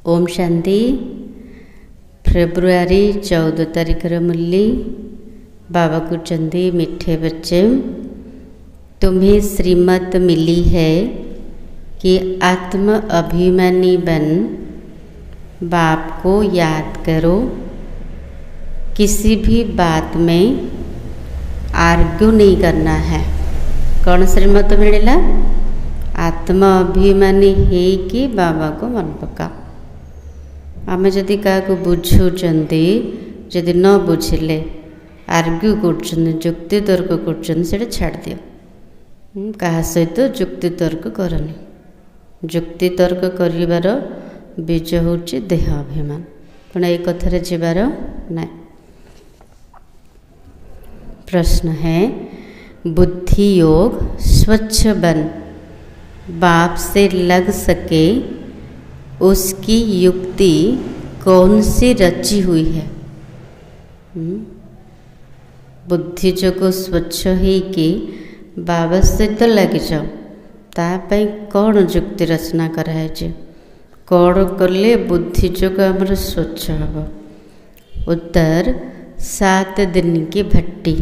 Om Shanti. February 14 तारिखर मुरली बाबा कहते मिठे बच्चे, तुम्हें श्रीमत मिली है कि आत्म अभिमानी बन बाप को याद करो। किसी भी बात में आर्ग्यू नहीं करना है। कौन श्रीमत मिलला? आत्म अभिमानी है कि बाबा को मन पका। आमे जदि क्या बुझुंती जदि न बुझिले आर्ग्यू कर जुक्ति तर्क कर छाड़ दियो। क्या सहित जुक्ति तर्क करनी। जुक्ति तर्क करिवार बीज होची देह अभिमान। पण ए कथारे जीवार नहीं। प्रश्न है, बुद्धि योग स्वच्छ बन बाप से लग सके उसकी युक्ति कौन सी रची हुई है? बुद्धि जो स्वच्छ है कि बाबा से तो लग जाओ, तापाई कौन युक्ति रचना कराए? कौन कले बुद्धि जो आमर स्वच्छ हम? उत्तर, 7 दिन की भट्टी।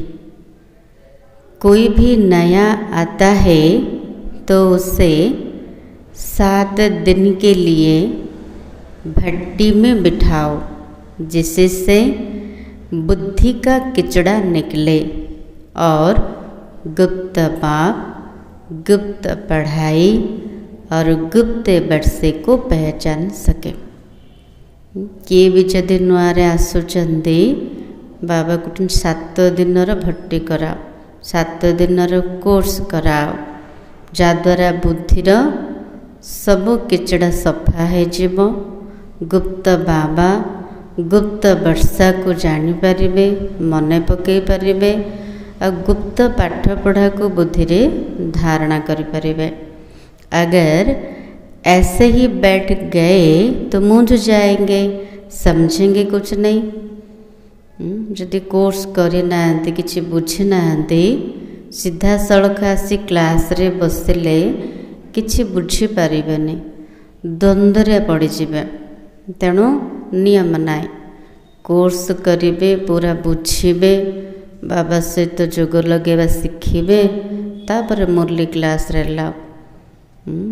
कोई भी नया आता है तो उसे 7 दिन के लिए भट्टी में बिठाओ, जिससे बुद्धि का किचड़ा निकले और गुप्त पाप, गुप्त पढ़ाई और गुप्त वर्षे को पहचान सके। किए भी जदि नुआरे आसुचंदी बाबा को 7 दिन भट्टी कराओ, 7 दिन कोर्स कराओ, जद्वारा बुद्धिर सबु किचड़ा सफा हो। गुप्त बाबा गुप्त वर्षा को जानीपारे, मन पकई पारे और गुप्त पाठ पढ़ा को बुद्धि रे धारणा करें। अगर ऐसे ही बैठ गए तो मूंझ जाएंगे, समझेंगे कुछ नहीं। जदि कोर्स करना कि बुझी ना सीधा सड़क आसी क्लास रे बसिले किछि बुझी पारिबेनी, द्वंद्व पड़े। तेणु नियम नाई। कोर्स करिबे, पूरा बुझिबे, बाबा सहित जोग लगेबा शिखिबे, तापर मुरली क्लास रे लाओ।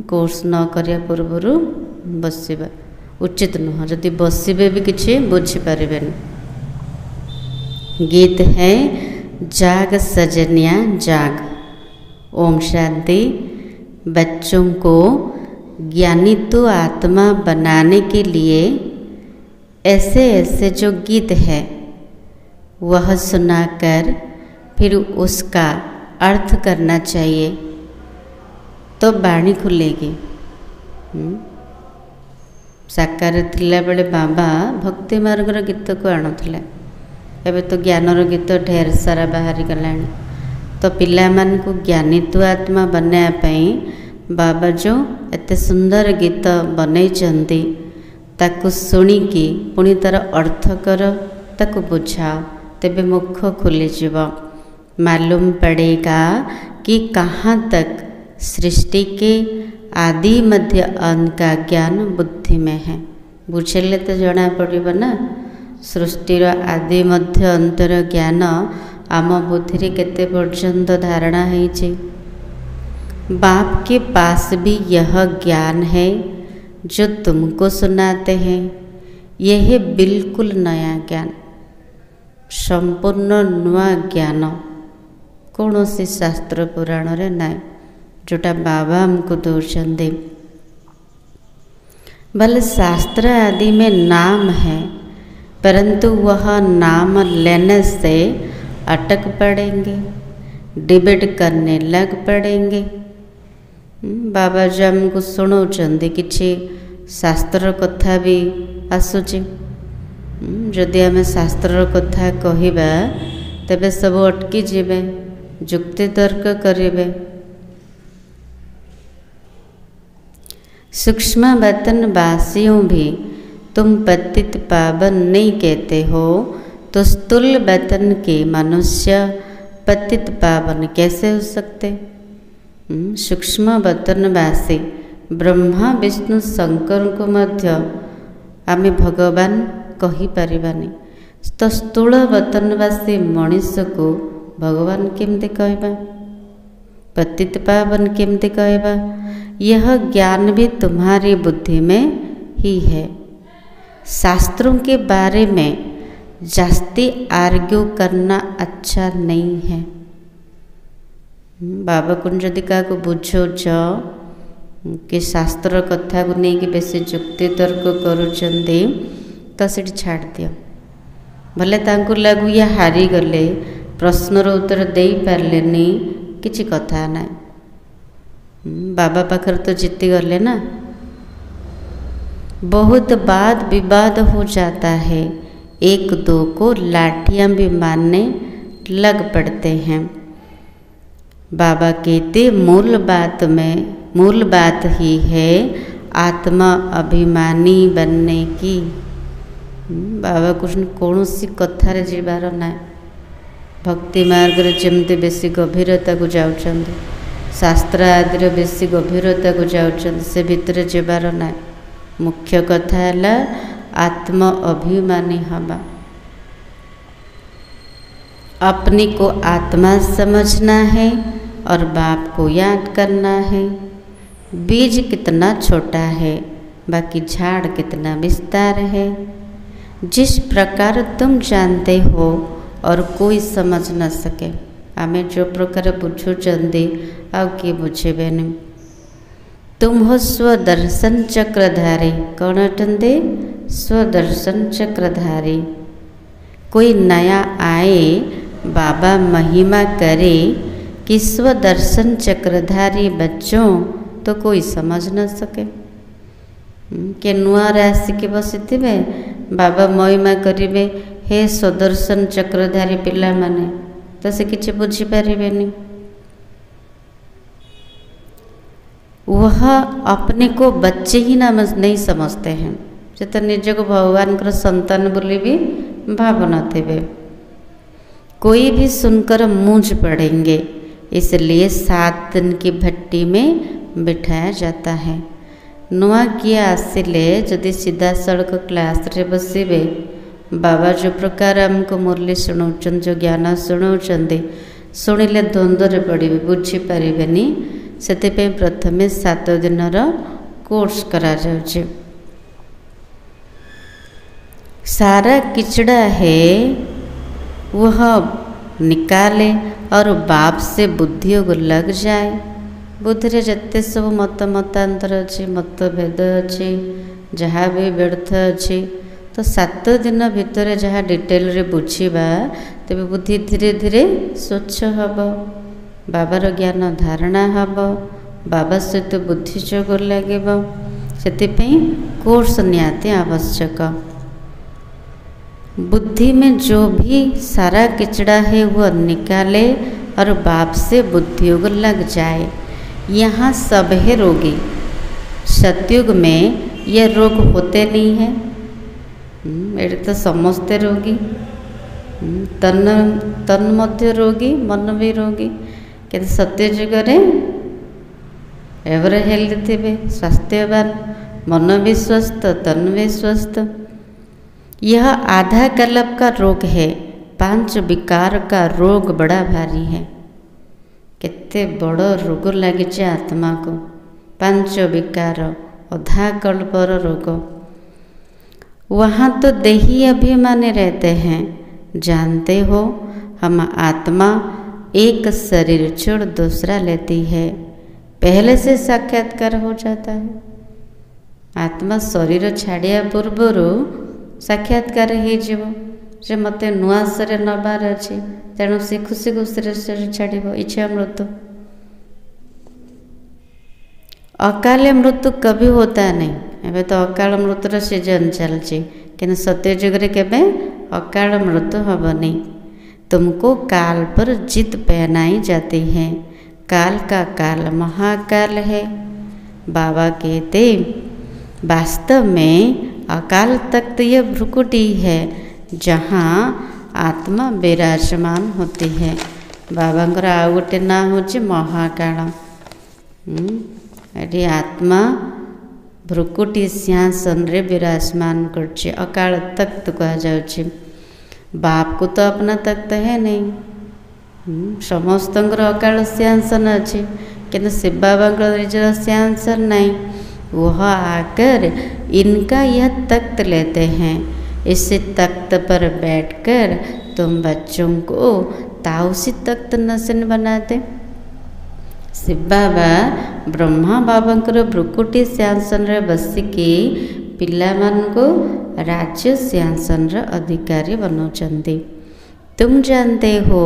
कोर्स न करिया पूर्व बसिबा उचित नुह। जदि बसिबे भी किछि बुझी पारिबेनी। गीत है, जाग सजनिया जाग। ओम शांति। बच्चों को ज्ञानी तो आत्मा बनाने के लिए ऐसे ऐसे जो गीत है वह सुनाकर फिर उसका अर्थ करना चाहिए, तो बाणी खुलेगी। साकार थिला बेले बाबा भक्ति मार्गर गीत को आणुथिले। एबे तो ज्ञानर गीत ढेर सारा बाहरी गलानी। तो पिला मान को ज्ञानी तो आत्मा बनाया बाबा जो एते सुंदर गीत बनई चंदी, ताकु सुनिकी पुणी तार अर्थ कर, ताकु बुझाओ, तेबे मुख खुली जीव। मालूम पड़ेगा कि कहाँ तक सृष्टि के आदि मध्य अंत का ज्ञान बुद्धि में है। बुझेले तो जना पड़िबो ना। सृष्टिर आदि मध्य अंतर ज्ञान आम बुद्धि रे केते पर्यंत धारणा है। बाप के पास भी यह ज्ञान है जो तुमको सुनाते हैं। यह बिल्कुल नया ज्ञान, संपूर्ण नुआ ज्ञान कौन सी शास्त्र पुराण रे नाई, जोटा बाबा हमको दौरान। भले शास्त्र आदि में नाम है, परंतु वह नाम लेने से अटक पड़ेंगे, डिबेट करने लग पड़ेंगे। बाबा जो हमको शुणाउछंदी किछि शास्त्र कथा भी आसुची। जदि आम शास्त्र कथा कहिबा तेबे सब अटकी जीवे, जुक्ति तर्क करिवे। सूक्ष्म वतन वासियों भी तुम पतित पावन नहीं कहते हो, तो स्थूल वतन के मनुष्य पतित पावन कैसे हो सकते? सूक्ष्म वतनवासी ब्रह्मा विष्णु शंकर को मध्य आमे भगवान कही परिबानी। तो स्थूल वतनवासी मनीष को भगवान केमती कहबा, पतित पावन केमती कहबा? यह ज्ञान भी तुम्हारी बुद्धि में ही है। शास्त्रों के बारे में जास्ती आर्ग्यू करना अच्छा नहीं है। बाबा को जदि क्या बुझौच कि शास्त्र कथा को लेकिन बेसी जुक्ति तर्क करुचंदी तो सीट छाड़ दियो। भले तांको लागू या हारी गले, प्रश्नर उत्तर दे पारलेनी, किछि कथा ना। बाबा पाखर तो जीती गले ना। बहुत वाद विवाद हो जाता है, एक दो को लाठियां भी मारने लग पड़ते हैं। बाबा कहते मूल बात ही है आत्मा अभिमानी बनने की। बाबा कृष्ण कौन सी कथार जीवार ना। भक्ति मार्ग जमती बेसी गभीरता को जाउछंदी, शास्त्र आदि बेसी गभीरता को जाउछंदी, से भितर जीवार ना। मुख्य कथा है आत्म अभिमानी हवा। अपने को आत्मा समझना है और बाप को याद करना है। बीज कितना छोटा है, बाकी झाड़ कितना विस्तार है। जिस प्रकार तुम जानते हो और कोई समझ न सके। आमे जो प्रकार बुझुचंदी आउ किए बुझेबेनी। तुम हो स्वदर्शन चक्रधारी। कौन अटंदे? स्वदर्शन चक्रधारी। कोई नया आए, बाबा महिमा करे कि स्वदर्शन चक्रधारी बच्चों, तो कोई समझ न सके। के नुआ राशि के बसी बाबा महिमा करिवे, हे स्वदर्शन चक्रधारी पिला माने, तो से किछि बुझी पारिबेनी। वह अपने को बच्चे ही नहीं समझते हैं। से तो निज को भगवान को संतान बोली भी भावना थे। कोई भी सुनकर मूंझ पड़ेंगे, इसलिए 7 दिन की भट्टी में बिठाया जाता है। नुआ किए आसिले जदि सीधा सड़क क्लास रे बसबे, बाबा जो प्रकार आमको मुरली शुणाउछन, जो ज्ञान शुणाउछन, शुणिले द्वंद्व पड़े, बुझीपारे। से प्रथमे 7 दिनर कोर्स करा जाउछे। सारा किचड़ा है वह निकाले और बाप से बुद्धि को लग जाए। बुद्धि रे जत्ते सब मतांतर अच्छे, मतभेद अच्छे, जहाँ भी व्यर्थ अच्छे, तो 7 दिन भितर जहाँ डिटेल रे बुझीबा, तेबे बुद्धि धीरे धीरे स्वच्छ हब, बाबार ज्ञान धारणा हब, बाबा सहित बुद्धि जोग लगिब। सेतिपई कोर्स निहाती आवश्यक। बुद्धि में जो भी सारा किचड़ा है वह निकाले और बाप से बुद्धि योग लग जाए। यहाँ सब है रोगी। सतयुग में ये रोग होते नहीं हैं। एटे तो समस्ते रोगी, तन मध्य रोगी, मन भी रोगी। कि सत्ययुग एवर हेल्थ थे, स्वास्थ्यवान, मन भी स्वस्थ, तन भी स्वस्थ। यह आधा कल्प का रोग है। 5 विकार का रोग बड़ा भारी है। केते बड़ रोग लगी आत्मा को। 5 विकार अधा कल्पर रोग। वहाँ तो देही अभिमानी रहते हैं। जानते हो हम आत्मा एक शरीर छोड़ दूसरा लेती है, पहले से साक्षात्कार हो जाता है। आत्मा शरीर छाड़िया पूर्वर साक्षात्कार हो मत नुआ शरीर नबार अच्छे, तेणु से खुशी खुशी शरीर छाड़ इच्छा मृत्यु। अकाल मृत्यु कभी होता नहीं। एवं तो अकाल मृत्युर सीजन चलती, कि सत्ययुग केवे अकाल मृत्यु हेनी। तुमको काल पर जीत पहनाई जाती है। काल का काल महाकाल है। बाबा कहते वास्तव में अकाल तख्त यह भ्रुकुटी है जहाँ आत्मा विराजमान होती है। बाबांकर आउ गोटे ना हूँ महाकाल। ये आत्मा भ्रुकुटी सिंहासन रे विराजमान करछे। अकाल तख्त कहा जाउछे। बाप को तो अपना तख्त है नहीं, समस्तंकर अकाल सिंहासन अच्छे, किंतु शिव बाबा निजर सिंहासन नहीं। वह आकर इनका यह तख्त लेते हैं। इस तख्त पर बैठकर तुम बच्चों को ताउसी तख्त नसीन बनाते। शिव बाबा ब्रह्मा बाबांकर भ्रुकुटी सिंहासन रे बसिकी पिलामानको राज्य सिंहासन रे अधिकारी बनाउछन्ति। तुम जानते हो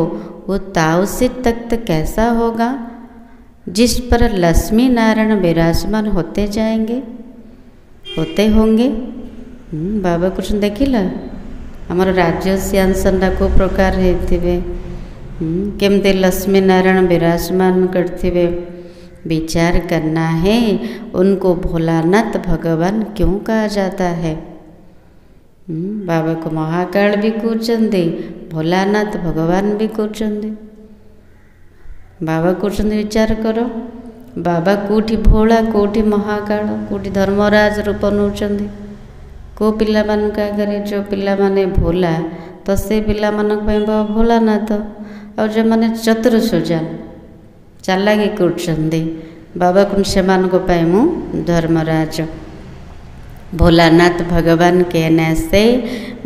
वो ताउसी तख्त कैसा होगा, जिस पर लक्ष्मी नारायण विराजमान होते जाएंगे, होते होंगे। बाबा कुछ देखिला आमर राज्य सिंहासन को प्रकार होते केमते लक्ष्मी नारायण विराजमान करते। विचार करना है, उनको भोलानाथ भगवान क्यों कहा जाता है। बाबा को महाकाल भी कहते, भोलानाथ भगवान भी कहते। बाबा कहते विचार करो, बाबा कोठी भोला कोठी महाकाल कोठी धर्मराज रूप नौचंदी। को पिला मानक आगे जो पिला माने भोला तो से पिला मानक भोलानाथ, और जो माने चतुर सुजान चालाकी करछंदी बाबा को सेमानको पाई मु धर्मराज। भोलानाथ भगवान कहने से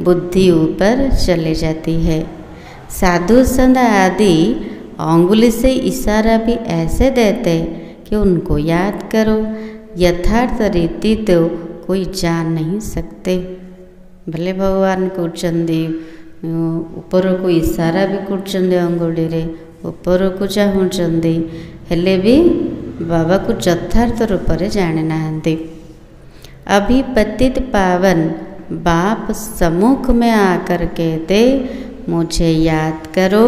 बुद्धि ऊपर चली जाती है। साधु संत आदि अंगुली से इशारा भी ऐसे देते कि उनको याद करो। यथार्थ रीति तो कोई जान नहीं सकते। भले भगवान कहते ऊपर को इशारा भी करछंदे अंगुली रे ऊपर को चाहूँचंदी, हेले भी बाबा को यथार्थ रूप से जाने नाहंती। अभी पतित पावन बाप सम्मुख में आकर कहते मुझे याद करो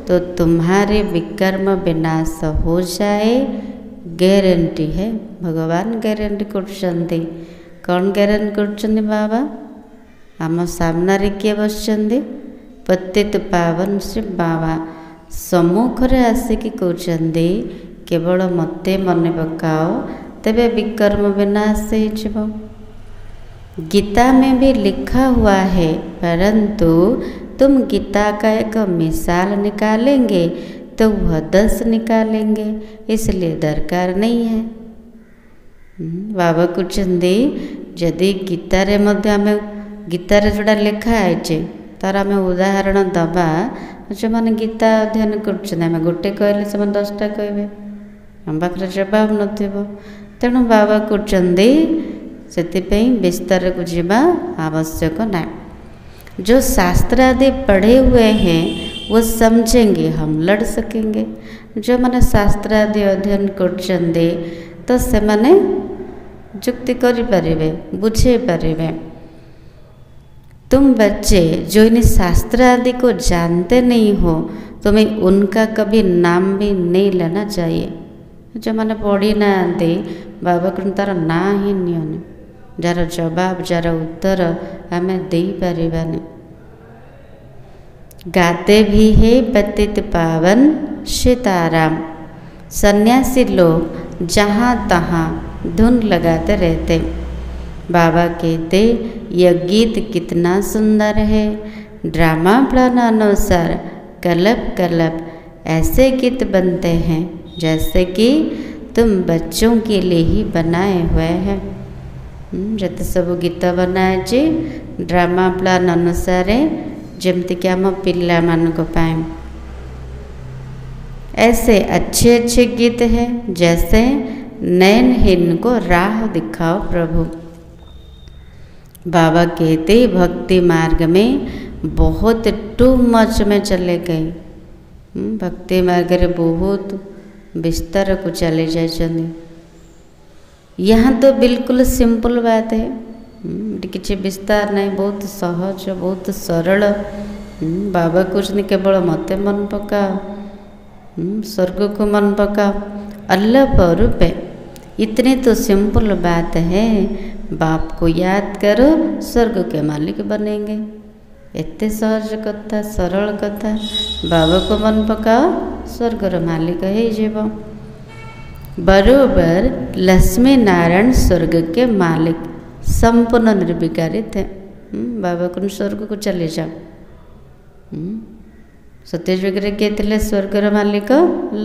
तो तुम्हारे विकर्म विनाश हो जाए। गारंटी है, भगवान गारंटी करछंती। कौन गारंटी करछंती बाबा? आम सामने किए बसचंदी? पतित पावन से बाबा सम्मुख रे आसिकी कहते केवल मते मन पकाओ तेबे विकर्म विनाश हो। गीता में भी लिखा हुआ है, परंतु तुम गीता का एक मिसाल निकालेंगे तो वह 10 निकालेंगे, इसलिए दरकार नहीं है। बाबा कहते जदि गीतारे गीतारे जोड़ा लिखा है तार आम उदाहरण दबा, जो मैंने गीता अध्ययन कर गोटे कहले से 10टा कहे आम पाखे जवाब नथिबो। तेणु बाबा कहते से विस्तार को जीवा आवश्यक ना। जो शास्त्र आदि पढ़े हुए हैं वो समझेंगे, हम लड़ सकेंगे। जो मैंने शास्त्र आदि अध्ययन करछंदे तो से माने जुक्ति करि परिबे, बुझे परिबे। तुम बच्चे जो इन शास्त्र आदि को जानते नहीं हो, तुम्हें उनका कभी नाम भी नहीं लेना चाहिए। जो मैंने पढ़ी ना दे बाबा को तार ना ही नियन, जार जवाब जार उत्तर आम दे पारिबानी। गाते भी है पतित पावन सीताराम। सन्यासी लोग जहाँ तहाँ धुन लगाते रहते। बाबा कहते यह गीत कितना सुंदर है। ड्रामा प्लान अनुसार कलप कलप ऐसे गीत बनते हैं जैसे कि तुम बच्चों के लिए ही बनाए हुए हैं। जते सब गीत बनाए ड्रामा प्लान अनुसार जमती कि आम पिला मानक पाए। ऐसे अच्छे अच्छे गीत हैं जैसे नयनहीन को राह दिखाओ प्रभु। बाबा कहते भक्ति मार्ग में बहुत टू मच में चले गए। भक्ति मार्ग रे बहुत विस्तार को चले जाए। यहाँ तो बिल्कुल सिंपल बात है, किसी विस्तार नहीं, बहुत सहज बहुत सरल। बाबा कुछ नहीं, केवल मते मन पकाओ, स्वर्ग को मन पकाओ, अल्लाह पर रूपे। इतनी तो सिंपल बात है। बाप को याद करो स्वर्ग के मालिक बनेंगे। एते सहज कथा, सरल कथा। बाबा को मन पकाओ स्वर्गर मालिक हो जीव। बरोबर लक्ष्मी नारायण स्वर्ग के मालिक संपूर्ण निर्विकारी थे। बाबा को स्वर्ग को चले जाओ। सत्ययुग रे किए थे स्वर्गर मालिक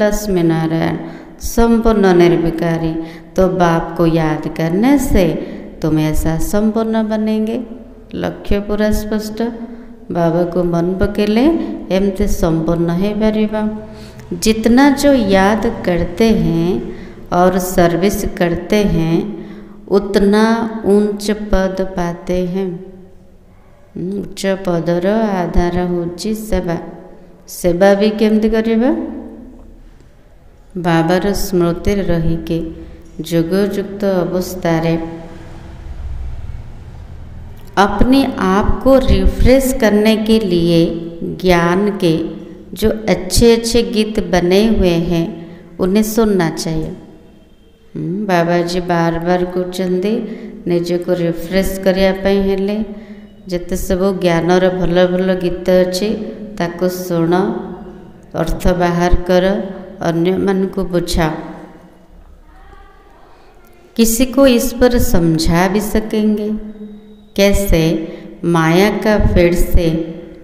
लक्ष्मी नारायण संपूर्ण निर्विकारी। तो बाप को याद करने से तुम ऐसा संपूर्ण बनेंगे। लक्ष्य पूरा स्पष्ट। बाबा को मन पकेले एमती संपूर्ण है पारिबा। जितना जो याद करते हैं और सर्विस करते हैं उतना उच्च पद पाते हैं। उच्च पदर आधार होची सेवा। सेवा भी केमती करिबा? बाबार स्मृति रहीके जोगयुक्त अवस्था अपने आप को रिफ्रेश करने के लिए ज्ञान के जो अच्छे अच्छे गीत बने हुए हैं उन्हें सुनना चाहिए। बाबा जी बार बार कहते निज को रिफ्रेश करने जिते सब ज्ञानर भल भल गीत अच्छे ताको शुण, अर्थ बाहर कर, अन्य मन को बुझाओ। किसी को इस पर समझा भी सकेंगे कैसे माया का फिर से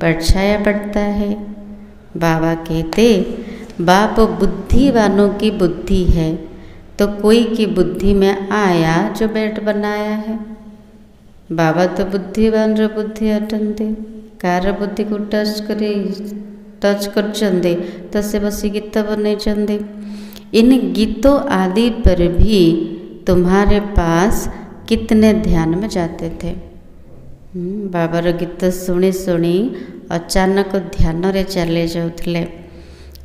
परछाया पड़ता है। बाबा कहते बाप बुद्धिवानों की बुद्धि है तो कोई की बुद्धि में आया जो बैठ बनाया है। बाबा तो बुद्धिवान रो बुद्धि अटंते। कार बुद्धि को टच कर तो से बसी गीत बन। इन गीतों आदि पर भी तुम्हारे पास कितने ध्यान में जाते थे। बाबार गीत शुणी शुणी अचानक ध्यान रे चले जाते।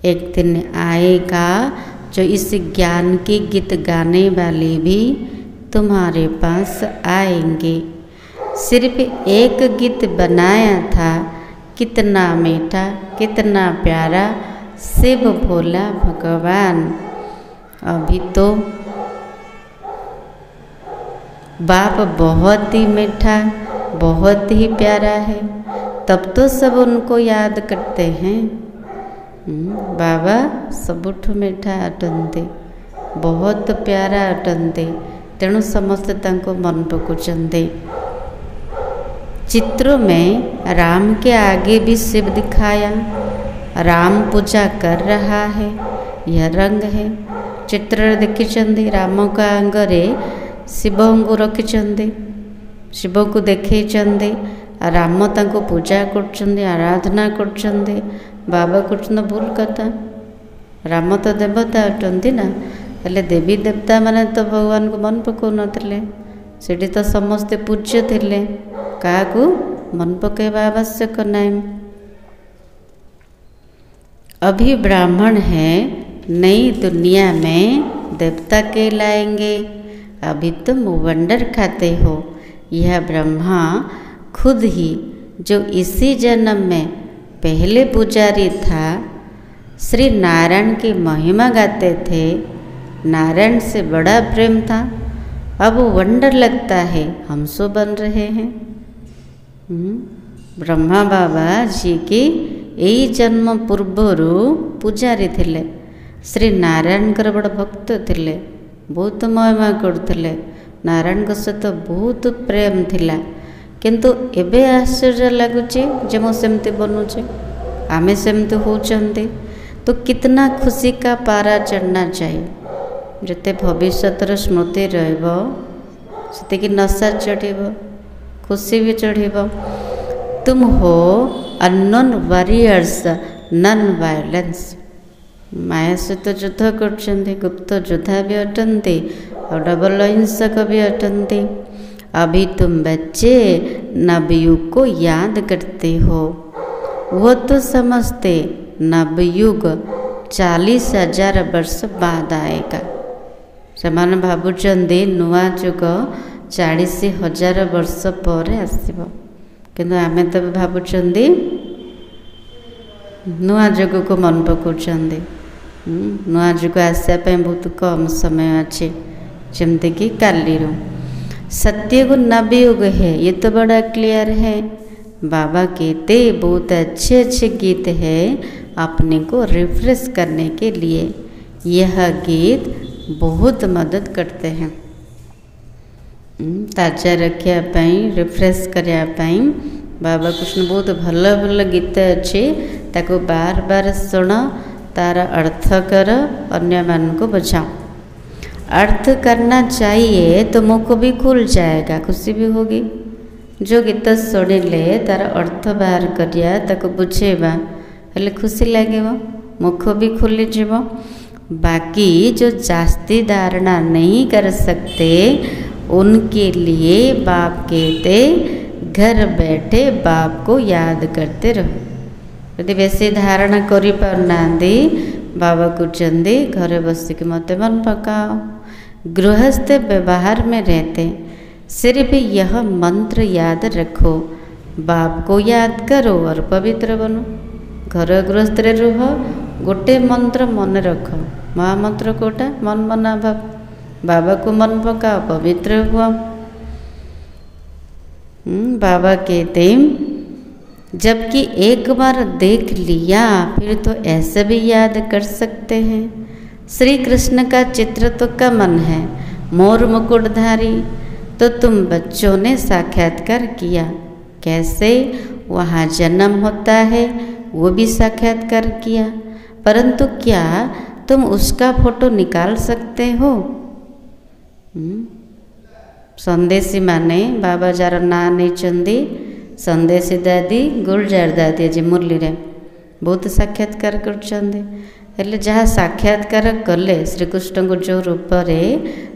एक दिन आएगा जो इस ज्ञान के गीत गाने वाले भी तुम्हारे पास आएंगे। सिर्फ एक गीत बनाया था, कितना मीठा कितना प्यारा शिव भोला भगवान। अभी तो बाप बहुत ही मीठा बहुत ही प्यारा है, तब तो सब उनको याद करते हैं। बाबा सबुठ मीठा अटंते, बहुत प्यारा अटंते, तेणु समस्ते तांको मन पकाउछन्ते। चित्रों में राम के आगे भी शिव दिखाया। राम पूजा कर रहा है, यह रंग है। चित्र देखिछन्ते राम का अंगरे शिव को रखिछन्ते, शिव को देखैछन्ते। राम तांको पूजा करछन्ते, आराधना करछन्ते। बाबा कृष्ण भूल कथा। राम तो देवता अटंती ना, हेले देवी देवता माने तो भगवान को मन पकाउ नथिले। सेठी तो समस्ते पूज्य थिले, काहाकू मन पकेबा आवश्यक नहीं। अभी ब्राह्मण है, नई दुनिया में देवता कहलाएंगे। अभी तुम वंडर खाते हो। यह ब्रह्मा खुद ही जो इसी जन्म में पहले पुजारी था, श्री नारायण की महिमा गाते थे, नारायण से बड़ा प्रेम था। अब वंडर लगता है हम सो बन रहे हैं। ब्रह्मा बाबा जी की यही जन्म पूर्वरु पुजारी थिले। श्री नारायण कर बड़ भक्त थिले, बहुत महिमा करथिले। नारायण को सहित बहुत प्रेम थिला। किंतु एबे आश्चर्य लगुचे जे मो सेमती बनुचे, आमे सेमती होचंते। तो कितना खुशी का पारा चढ़ना चाहिए। जते भविष्यतर स्मृति रहइबो सेतिकी नशा चढ़िबो, खुशी भी चढ़िबो। तुम हो अननोन वॉरियर्स, नन वायलेंस। माया सहित युद्ध करछन्ते, गुप्त योद्धा भी अटंते और डबल हिंसक भी अटंते। अभी तुम बच्चे नवयुग को याद करते हो। वो तो समझते नवयुग 40,000 वर्ष बाद आएगा। सेमाने भावुचंदी नुआ जुग 40,000 वर्ष पर आसिबो, किंतु आमे तो भावुचंदी नुआ जुग को मन पकाउचंदी। नुआ जुग आसिया पे बहुत कम समय अच्छे, जमती कि कालीरू। सत्ययुग नवयुग है, ये तो बड़ा क्लियर है। बाबा कहते बहुत अच्छे अच्छे गीत है अपने को रिफ्रेश करने के लिए। यह गीत बहुत मदद करते हैं। ताजा रखापी रिफ्रेश करने बाबा कृष्ण बहुत भल भल गीत अच्छे ताको बार बार शुण तार अर्थ कर अन्य मान को बचाओ। अर्थ करना चाहिए तो मुख भी खुल जाएगा, खुशी भी होगी। जो गीत शुणिले तार अर्थ बाहर करिया ताको बुझेबा हेले खुशी लगे, मुख भी खुली जीव। बाकी जो जास्ती धारणा नहीं कर सकते उनके लिए बाप कहते घर बैठे बाप को याद करते रहो। यदि बेसी धारणा करि पारना बाबा कहते घरे बसिक मत मन पकाओ। गृहस्थ व्यवहार में रहते सिर्फ यह मंत्र याद रखो, बाप को याद करो और पवित्र बनो। घर गृहस्थ रुह, गोटे मंत्र मन रख। महामंत्र कोटा मन मना भाव, बाबा को मन पकाओ, पवित्र हुआ। बाबा कहते जबकि एक बार देख लिया फिर तो ऐसे भी याद कर सकते हैं। श्री कृष्ण का चित्र तो कमन है, मोर मुकुटधारी, तो तुम बच्चों ने साक्षात्कार किया। कैसे वहाँ जन्म होता है वो भी साक्षात्कार किया, परंतु क्या तुम उसका फोटो निकाल सकते हो? संदेशी माने बाबा जार ना नहीं संदेशी दादी गुलजार दादी आज मुरली रे बहुत साक्षात्कार कर जहाँ साक्षात्कार कले श्रीकृष्ण को जो रूप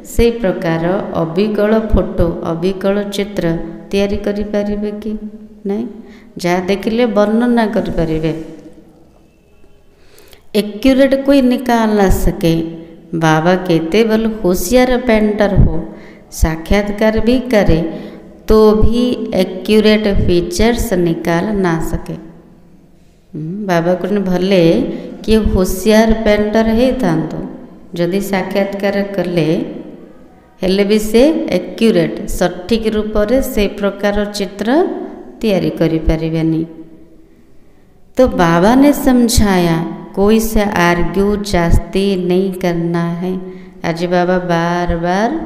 से प्रकार अविकल फोटो अविकल चित्र तैयारी करि परिबे कि नहीं? जहाँ देखिले वर्णना करि परिबे, एक्यूरेट कोई निकाल ना सके। बाबा कहते बोल होशियार पेंटर हो, साक्षात्कार भी करे तो भी एक्यूरेट फीचर्स निकाल ना सके। बाबा को भले कि होशियार पेंटर है था जदि साक्षात्कार कले हेले भी से एक्यूरेट सठिक रूप से प्रकार चित्र तैयारी करि परिबेनी। तो बाबा ने समझाया कोई से आर्ग्यू जास्ती नहीं करना है। आज बाबा बार बार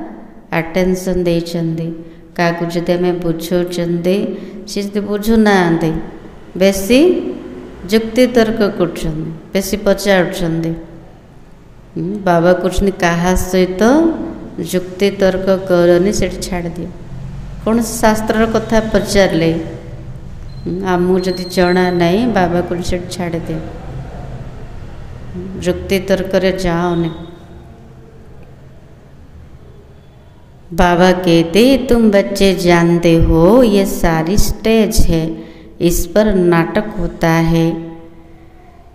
अटेंशन देइछन्दी का जदि आम बुझाउछन्दी सी जदि बुझुना बेसी जुक्ति तर्क करछन्दी, बेसी पचारुछन्दी। बाबा कहते कहा सहित जुक्ति तर्क करनी से छाड़ दियो। कौन शास्त्र कथा पचारे आमको जदि जना नहीं बाबा को छाड़ दियो, जुक्ति तर्क रे जाओने। बाबा कहते तुम बच्चे जानते हो ये सारी स्टेज है, इस पर नाटक होता है।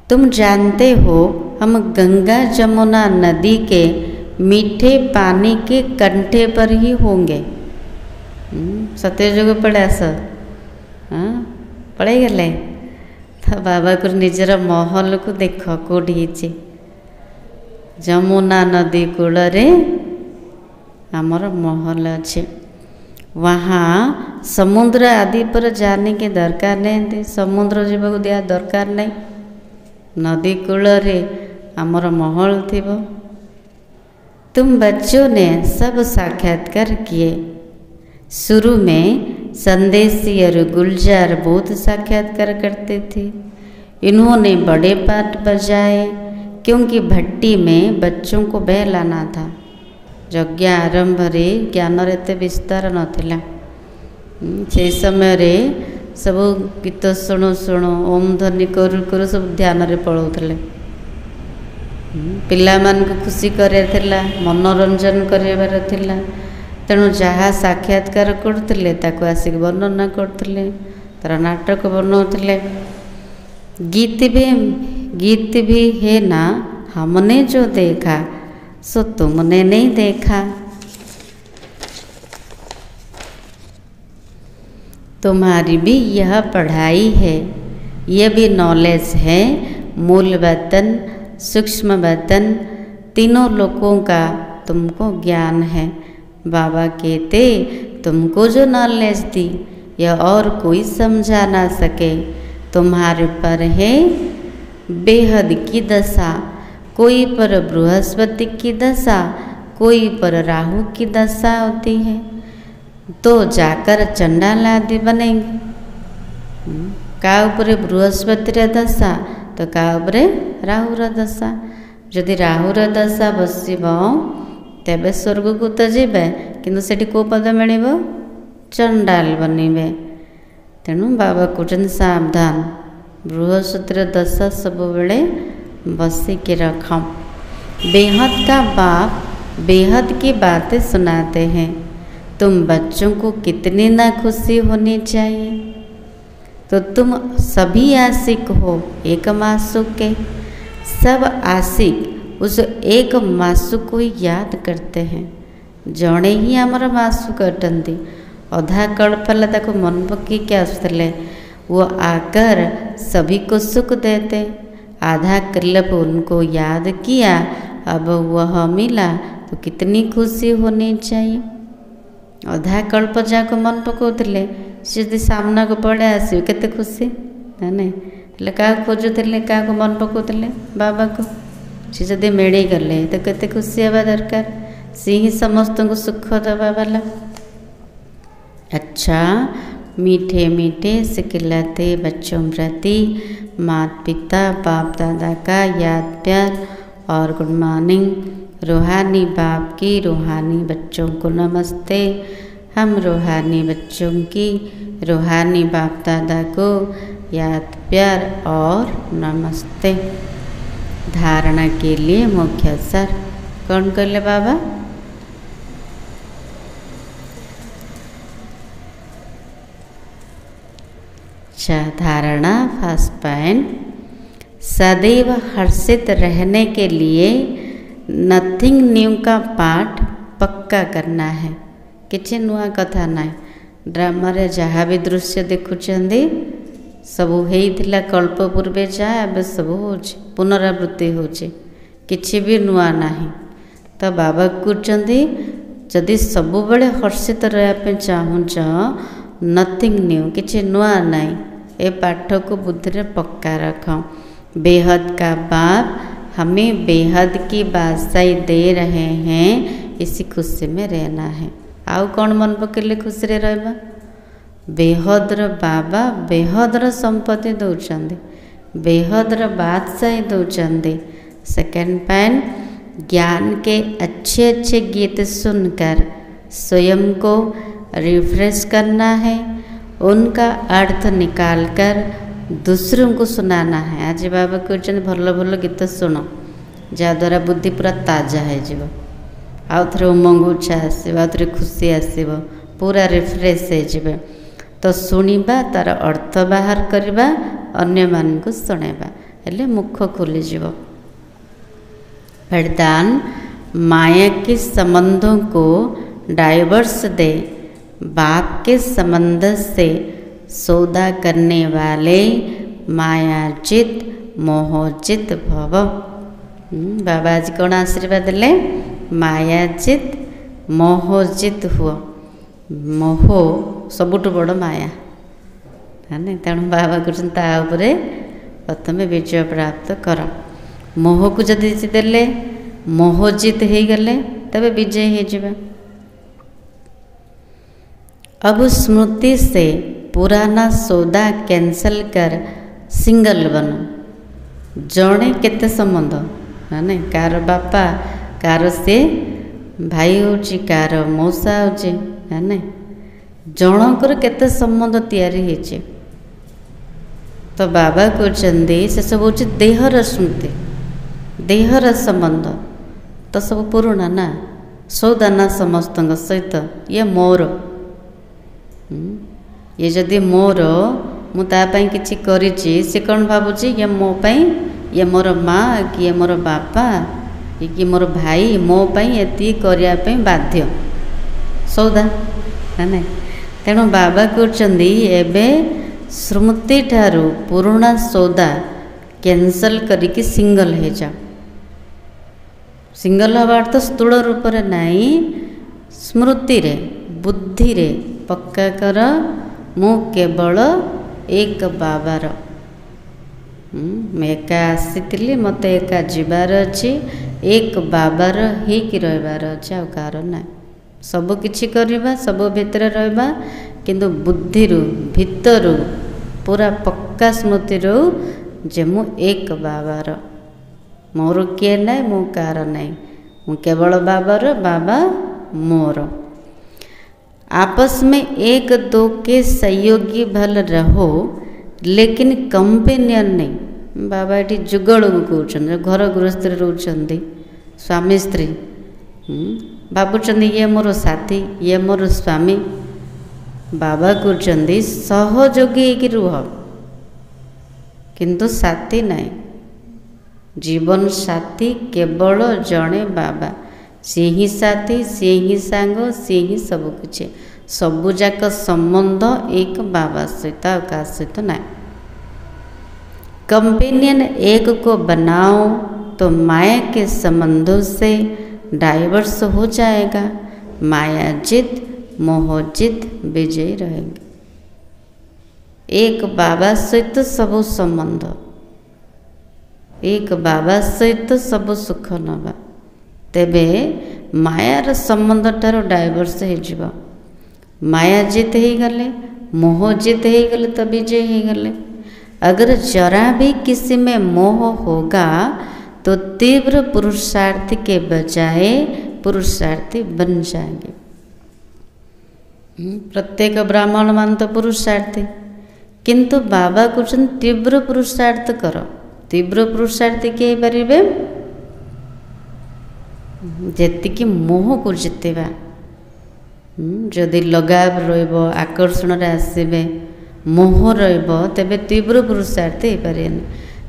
तुम जानते हो हम गंगा जमुना नदी के मीठे पानी के कंठे पर ही होंगे। सत्ययुग पढ़ा सर पढ़े गले तो बाबा को निजर महल को देख कौटी जमुना नदी कूल आमर महल अच्छे। वहाँ समुद्र आदि पर जाने के दरकार नहीं, समुद्र जीवा दिया दरकार नहीं। नदी कूल आमर महल थी। तुम बच्चों ने सब साक्षात्कार किए। शुरू में संदेशी और गुलजार बहुत साक्षात्कार करते थे। इन्होंने बड़े पाठ बजाए क्योंकि भट्टी में बच्चों को बहलाना था। यज्ञ आरंभ रे ज्ञान एत विस्तार नाला से समय रे सब गीत शुणु शुणु ओम ध्वनि करू करू सब ध्यान रे पलाउले। पिला मान को खुशी कराइला, मनोरंजन करार थिला। तेणु जहाँ साक्षात्कार करते ताको आसिक वर्णना करते, तार नाटक बनाते। गीत भी है ना, हमने जो देखा सो तुमने नहीं देखा। तुम्हारी भी यह पढ़ाई है, यह भी नॉलेज है। मूल वतन सूक्ष्म वतन तीनों लोगों का तुमको ज्ञान है। बाबा कहते तुमको जो नॉलेज दी यह और कोई समझा ना सके। तुम्हारे पर है बेहद की दशा, कोई पर बृहस्पति की दशा, कोई पर राहु की दशा होती है, तो जाकर चंडाल आदि बनेंगे। का उपरे बृहस्पति दशा तो का उपरे राहुर दशा। जदि राहुर दशा बसिब तेबे स्वर्ग को तो जीवे, किंतु सेठी को पद मिलिब? चंडाल बनिबे। तेणु बाबा कहते सावधान, बृहस्पति दशा सब बेले बसिके रख। बेहद का बाप बेहद की बातें सुनाते हैं। तुम बच्चों को कितनी ना खुशी होनी चाहिए। तो तुम सभी आशिक हो एक मासूक के। सब आशिक उस एक मासूक को याद करते हैं। जड़े ही आमर मासूक अटंती। अधा कल्पला ताको मन पकईके आसुले, वो आकर सभी को सुख देते। आधा कल्प उनको याद किया, अब वह मिला तो कितनी खुशी होनी चाहिए। अधा कल्प जाक मन पकाउले, सी सामना को पड़े आसवे केते खुशी ना नहीं। हेल्ले क्या खोजुले, क्या मन पकाउले? बाबा को। सी जदि मिली गले तो केते खुशी हवा दरकार। सी ही समस्त को सुख दबा वाला। अच्छा, मीठे मीठे सिखलाते बच्चों प्रति माता पिता बाप दादा का याद प्यार और गुड मॉर्निंग। रूहानी बाप की रूहानी बच्चों को नमस्ते। हम रूहानी बच्चों की रूहानी बाप दादा को याद प्यार और नमस्ते। धारणा के लिए मुख्य सर कौन कहले बाबा? धारणा फर्स्ट पॉइंट, सदैव हर्षित रहने के लिए नथिंग न्यू का पाठ पक्का करना है। किसी नुआ कथा ना। ड्रामा रे जहाँ भी दृश्य देखुंदी सब होता कल्प पूर्वे जहाँ ए सब हो पुनरावृत्ति होछि भी नुआ ना। तो बाबा कहते जदि सब बड़े हर्षित रहा चाहूच, नथिंग न्यू किसी नुआ ना। ए पाठ को बुद्धि रे पक्का रख। बेहद का बाप हमें बेहद की बादशाही दे रहे हैं, इसी खुशी में रहना है। आउ कौन मन पकड़े खुशी रे रहबा? बेहदर बाबा बेहदर संपत्ति दौरान, बेहदर बादशाही दौरान। सेकेंड पॉइंट, ज्ञान के अच्छे अच्छे गीत सुनकर स्वयं को रिफ्रेश करना है। उनका अर्थ निकालकर दूसरों को सुनाना है। आज बाबा कहते भल भल गीत शुण, जहाँद्वारा बुद्धि पूरा ताजा हो। आउ थे उमंग उत्साह आसो, आउ थे खुशी आसो, पूरा रिफ्रेश हो। तो शुणा तार अर्थ बाहर करवा, अन्य मान को शुणा, हेले मुख खोलीज। वरदान, माया के संबंधों को डाइवर्स दे। बाप के संबंध से सौदा करने वाले मायाचित मोहचित भव। बाबा आज कौन आशीर्वाद देले? मायाचित मोहचित हुआ। मोह सबुठ बड़ माया है। तेणु बाबा कहते प्रथम विजय प्राप्त कर। मोह को जदि देले मोहजित हो गले तबे विजय हो। अब स्मृति से पुराना सौदा कैंसल कर सिंगल बनो। जड़े केते संबंध है ना, कार बापा कार से भाई होची, कार मौसा होची है ना, जनकर केते संबंध तैयारी होची। तो बाबा कहते से सब हूँ देहर स्मृति, देहर संबंध। तो सब पुराना ना, सौदाना समस्त सहित ये मोर। ये जदि मोर मुझे किसी करिछि, से कौन भावुची ये मो पाई, ये मोर माँ कि ये मोर बापा कि मोर भाई मो पाई एति करिया पे बाध्य सौदा है ना। तेणु बाबा कहते एबे स्मृति ठारू पुराना सौदा कैंसल करिकी सिंगल हो जा। सिंगल हबार तो स्थूल रूप रे नाई, स्मृति रे बुद्धि रे पक्का कर। मु केवल एक बाबार मैं एका आसी मत एका जीवार अच्छी एक बाबार ही रहीबार अच्छे आ कार ना सब किछि करबा सब भितर रहबा किंतु बुद्धि भितर पूरा पक्का स्मृति रो जे मु एक बाबार मोर किए ना मु कार नहीं मु केवल बाबार बाबा मोर। आपस में एक दो के सहयोगी भल रहो लेकिन कंपेनियन नहीं। बाबा ये जुगल को कहते घर गृहस्थ रोचंदी स्वामी स्त्री भावुं ये मोर साथी ये मोर स्वामी। बाबा कहते सहयोगी होगी रुह किंतु साथी नहीं। जीवन साथी केवल जड़े बाबा सी ही साथी सी ही सांग सी ही सबकि सबुजाक संबंध एक बाबा सहित का सहित ना। कंपेनियन एक को बनाओ तो माया के संबंधों से डाइवर्स हो जाएगा। माया जित मोह जित विजयी रहेंगे। एक बाबा सहित सब संबंध एक बाबा सहित सब सुख नवा तेबे मायार संबंध ठार डाइवर्स हो माया जित हो गले मोह जित हो गले तो विजय हो गले। अगर जरा भी किसी में मोह होगा तो तीव्र पुरुषार्थी के बजाय पुरुषार्थी बन जाएंगे। प्रत्येक ब्राह्मण मान तो पुरुषार्थी किंतु बाबा कहते तीव्र पुरुषार्थ कर। तीव्र पुरुषार्थी किए पारे जेतिकी मोह को जितेबा जदि लगाव रहिब आकर्षण रे आसबे मोह रहिब तेबे तीव्र पुरुषार्थी हो पारे।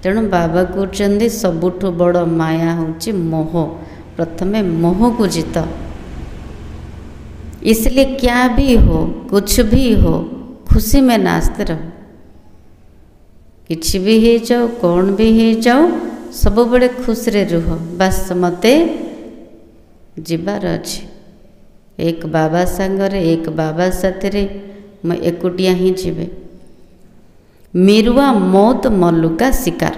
तेणु बाबा कहते सबुठ बड़ माया होची मोह। प्रथमे मोह को जीत। इसलिए क्या भी हो कुछ भी हो खुशी में नाचते रहो। किछि भी हो जाओ कौन भी हो जाओ सब बड़े खुशी रे रुह। बस मते जीवार अच्छे एक बाबा सांगरे एक बाबा साथी मैं एकुटिया ही जीवे। मिरुआ मौत मल्लुका शिकार।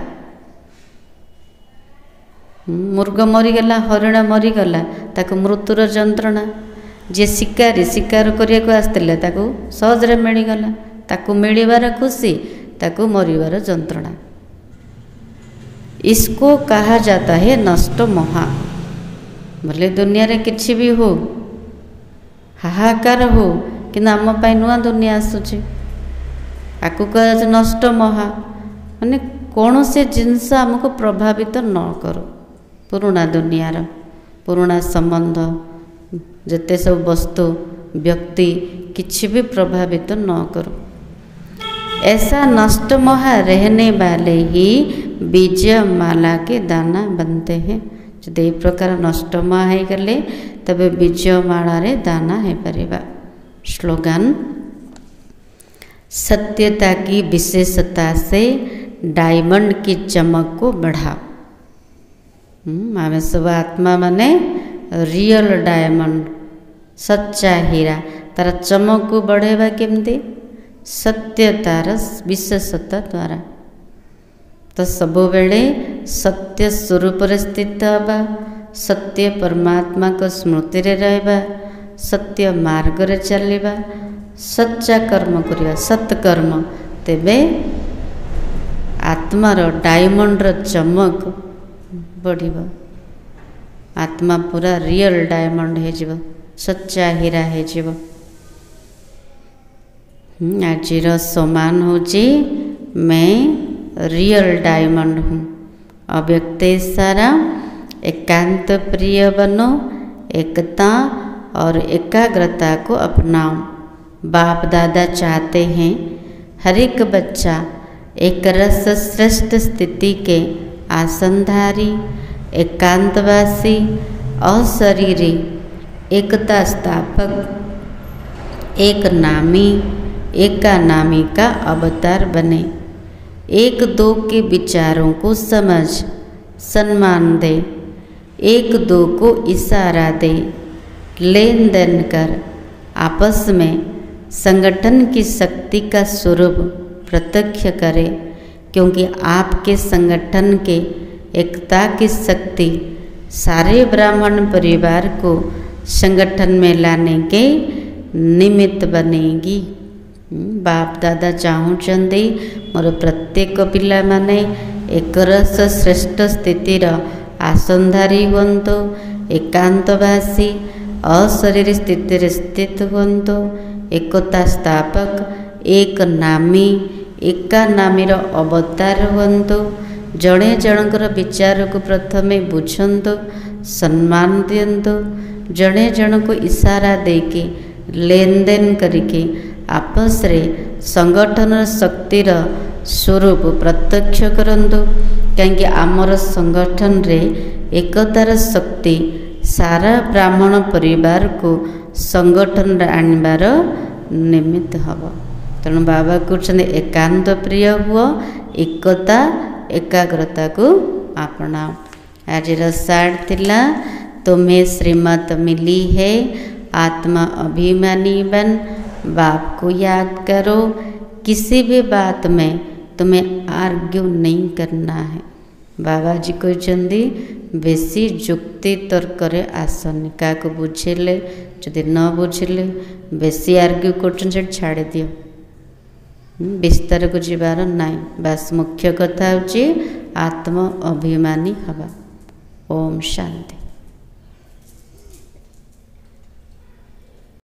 मुर्ग मरीगला हरिण मरीगला ताको मृत्युर जंत्रणा। जे शिकारी शिकार करने को आसते ताको सहजरे मिलगला ताको मिलबार खुशी ताको मरिबार जंत्रणा। इसको कहा जाता है नष्ट मोहा। भले दुनिया रे किछि भी हो हाहाकार हो कि आम नुआ दुनिया आसूची आपको कह नष्ट महा माने कौन से जिनस आमको प्रभावित न करो। पुराना दुनियार पुराना संबंध जिते सब वस्तु व्यक्ति किछि भी प्रभावित न करो। ऐसा नष्ट महा रहने वाले ही बीज माला के दाना बनते हैं। जब ये प्रकार नष्ट महा हो गले तबे बीज माला रे दाना है परिबा। स्लोगन सत्यता की विशेषता से डायमंड की चमक को बढ़ाओ। आमे सब आत्मा माने रियल डायमंड सच्चा हीरा तार चमक को बढ़ेबा केमती सत्यतार विशेषता द्वारा। तो सब बेले सत्य स्वरूप स्थित हवा सत्य परमात्मा को स्मृति रे रहबा सत्य मार्ग रे चलवा सच्चा कर्म करवा सत्कर्म तेबे आत्मार डायमंड चमक बढ़िबा। आत्मा पूरा रियल डायमंड हो सच्चा हीरा हो। आजिर समान होची मैं रियल डायमंड हूँ। अव्यक्त सारा एकांत प्रिय बनो एकता और एकाग्रता को अपनाओ। बाप दादा चाहते हैं हर एक बच्चा एक रस श्रेष्ठ स्थिति के आसनधारी एकांतवासी अशरीरी एकता स्थापक एक नामी एकानामी का अवतार बने। एक दो के विचारों को समझ सम्मान दे एक दो को इशारा दे लेन देन कर आपस में संगठन की शक्ति का स्वरूप प्रत्यक्ष करे। क्योंकि आपके संगठन के एकता की शक्ति सारे ब्राह्मण परिवार को संगठन में लाने के निमित्त बनेगी। बाप दादा चाहूँचंदी मोर प्रत्येक पिला माने एक रस श्रेष्ठ स्थितिर आसनधारी हुंतु, एकांतवासी अशरीर स्थिति स्थित हुंतु, एकता स्थापक एक नामी एका नामीर अवतार हुंतु, जड़े जनकर विचार को प्रथमे बुझंतु, सम्मान दियंतु, जड़े जन को इशारा देके लेन देन करके आपस रे संगठन शक्तिर स्वरूप प्रत्यक्ष करंतु। कहीं आमर संगठन रे एकतार शक्ति सारा ब्राह्मण परिवार को संगठन आनबार निमित्त हम। तेणु बाबा कहते एकांत प्रिय हुआ, एकता एकाग्रता को अपनाओ। आज साठ थिला तुम्हें श्रीमत मिली है, आत्मा अभिमानी बन, बाप को याद करो। किसी भी बात में तुम्हें आर्ग्यू नहीं करना है। बाबा जी कहते बेसी जुक्ति तर्क आसनी, क्या बुझेले जदि न बुझिले बेसी आर्ग्यू कर छाड़ दियो, विस्तार को जीवार नाई। बस मुख्य कथा हूँ आत्म अभिमानी हवा। ओम शांति।